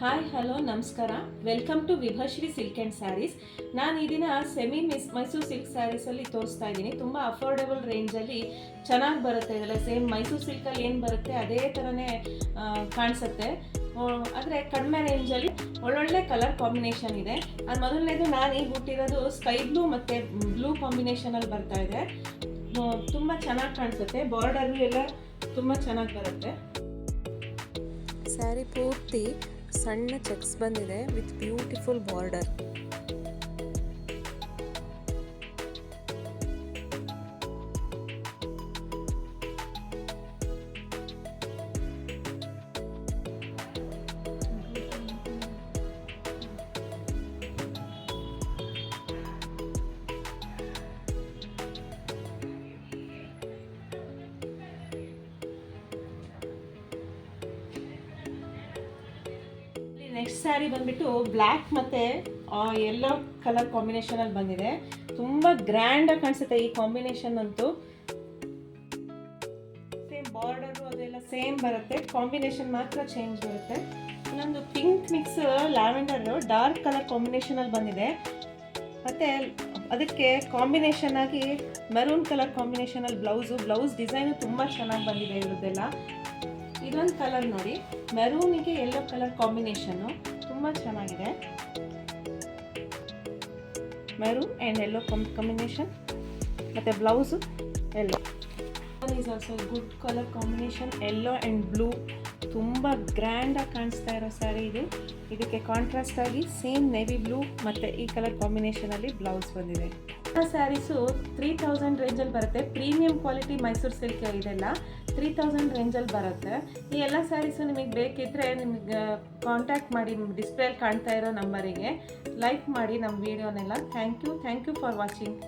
Hi hello ನಮಸ್ಕಾರ. Welcome to Vibhashree silk and sarees. ನಾನು ಈ ದಿನ ಮೈಸೂರು ಸಿಲ್ಕ್ ಸ್ಯಾರೀಸಲ್ಲಿ ತೋರಿಸ್ತಾ ಇದ್ದೀನಿ. ತುಂಬ ಅಫೋರ್ಡೆಬಲ್ ರೇಂಜಲ್ಲಿ ಚೆನ್ನಾಗಿ ಬರುತ್ತೆ. ಇದೆಲ್ಲ ಸೇಮ್ ಮೈಸೂರು ಸಿಲ್ಕಲ್ಲಿ ಏನು ಬರುತ್ತೆ ಅದೇ ಥರನೇ ಕಾಣಿಸುತ್ತೆ. ಆದರೆ ಕಡಿಮೆ ರೇಂಜಲ್ಲಿ ಒಳ್ಳೊಳ್ಳೆ ಕಲರ್ ಕಾಂಬಿನೇಷನ್ ಇದೆ. ಅದು ಮೊದಲನೇದು ನಾನು ಈಗ ಹುಟ್ಟಿರೋದು ಸ್ಕೈ ಬ್ಲೂ ಮತ್ತು ಬ್ಲೂ ಕಾಂಬಿನೇಷನಲ್ಲಿ ಬರ್ತಾ ಇದೆ. ತುಂಬ ಚೆನ್ನಾಗಿ ಕಾಣಿಸುತ್ತೆ. ಬಾರ್ಡರು ಎಲ್ಲ ತುಂಬ ಚೆನ್ನಾಗಿ ಬರುತ್ತೆ. ಸ್ಯಾರಿ ಪೂರ್ತಿ ಸಣ್ಣ ಚೆಕ್ಸ್ ಬಂದಿದೆ with beautiful border. Next sari ಬಂದ್ಬಿಟ್ಟು ಬ್ಲ್ಯಾಕ್ ಮತ್ತು ಯೆಲ್ಲೋ ಕಲರ್ ಕಾಂಬಿನೇಷನಲ್ಲಿ ಬಂದಿದೆ. ತುಂಬ ಗ್ರ್ಯಾಂಡಾಗಿ ಕಾಣಿಸುತ್ತೆ ಈ ಕಾಂಬಿನೇಷನ್ ಅಂತೂ. ಸೇಮ್ ಬಾರ್ಡರು ಅದೆಲ್ಲ ಸೇಮ್ ಬರುತ್ತೆ, ಕಾಂಬಿನೇಷನ್ ಮಾತ್ರ ಚೇಂಜ್ ಬರುತ್ತೆ. ಇನ್ನೊಂದು ಪಿಂಕ್ ಮಿಕ್ಸ್ ಲ್ಯಾವೆಂಡರು ಡಾರ್ಕ್ ಕಲರ್ ಕಾಂಬಿನೇಷನಲ್ಲಿ ಬಂದಿದೆ. ಮತ್ತು ಅದಕ್ಕೆ ಕಾಂಬಿನೇಷನ್ ಆಗಿ ಮೆರೂನ್ ಕಲರ್ ಕಾಂಬಿನೇಷನಲ್ಲಿ ಬ್ಲೌಸ್ ಡಿಸೈನು ತುಂಬ ಚೆನ್ನಾಗಿ ಬಂದಿದೆ ಇವ್ರದ್ದೆಲ್ಲ. ಇದೊಂದು ಕಲರ್ ನೋಡಿ, ಮೆರೂನಿಗೆ ಯೆಲ್ಲೋ ಕಲರ್ ಕಾಂಬಿನೇಷನ್ನು ತುಂಬ ಚೆನ್ನಾಗಿದೆ. ಮೆರೂನ್ ಆ್ಯಂಡ್ ಯೆಲ್ಲೋ ಕಾಂಬಿನೇಷನ್ ಮತ್ತು blouse yellow. Is also good colour combination, yellow and blue. ತುಂಬ ಗ್ರ್ಯಾಂಡಾಗಿ ಕಾಣಿಸ್ತಾ ಇರೋ ಸ್ಯಾರಿ ಇದು. ಇದಕ್ಕೆ ಕಾಂಟ್ರಾಸ್ಟ್ ಆಗಿ ಸೇಮ್ ನೇವಿ ಬ್ಲೂ ಮತ್ತು ಈ ಕಲರ್ ಕಾಂಬಿನೇಷನಲ್ಲಿ ಬ್ಲೌಸ್ ಬಂದಿದೆ. ಸ್ಯಾರೀಸು 3000 ರೇಂಜಲ್ಲಿ ಬರುತ್ತೆ. ಪ್ರೀಮಿಯಂ ಕ್ವಾಲಿಟಿ ಮೈಸೂರು ಸಿಲ್ಕ್ ಇದೆಲ್ಲ 3000 ರೇಂಜಲ್ಲಿ ಬರುತ್ತೆ. ಈ ಎಲ್ಲ ಸ್ಯಾರೀಸು ನಿಮಗೆ ಬೇಕಿದ್ದರೆ ನಿಮಗೆ ಕಾಂಟ್ಯಾಕ್ಟ್ ಮಾಡಿ, ಡಿಸ್ಪ್ಲೇಲಿ ಕಾಣ್ತಾ ಇರೋ ನಂಬರಿಗೆ ಲೈಕ್ ಮಾಡಿ ನಮ್ಮ ವೀಡಿಯೋನೆಲ್ಲ. Thank you for watching.